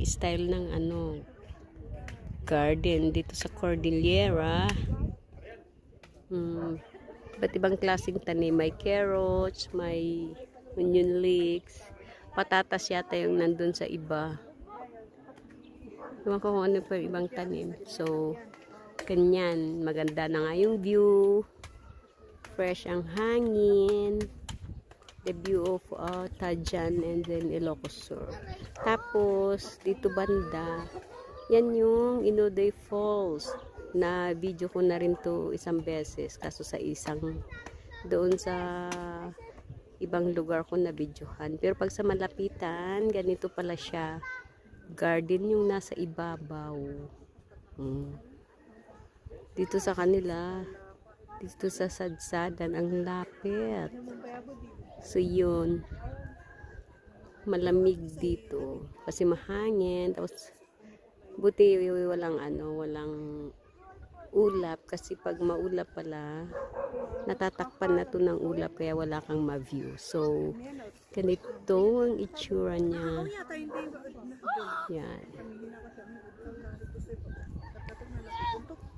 yung style ng ano, garden dito sa Cordillera. Iba't ibang klaseng tanim. May carrots, may onion leeks, patatas yata yung nandun sa iba. Ewan ko kung ano pa yung ibang tanim. So, ganyan. Maganda na nga yung view. Fresh ang hangin. The view of Tajan and then Ilocos Sur. Tapos, dito banda, yan yung Inoday Falls. Na video ko na rin to isang beses. Kaso sa doon sa ibang lugar ko na videohan. Pero pag sa malapitan, ganito pala siya. Garden yung nasa ibabaw. Dito sa kanila, dito sa sadsadan, ang lapit. So yun, malamig dito kasi mahangin. Tapos buti walang ulap, kasi pag maulap pala natatakpan na to ng ulap, kaya wala kang ma-view. So ganito ang itsura niya. Yan.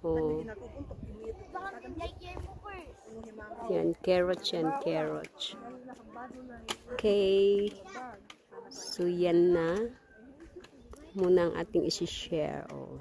Oh. Yan, carrots yan, carrots. Okay. So yan na muna ang ating isi-share. Oh.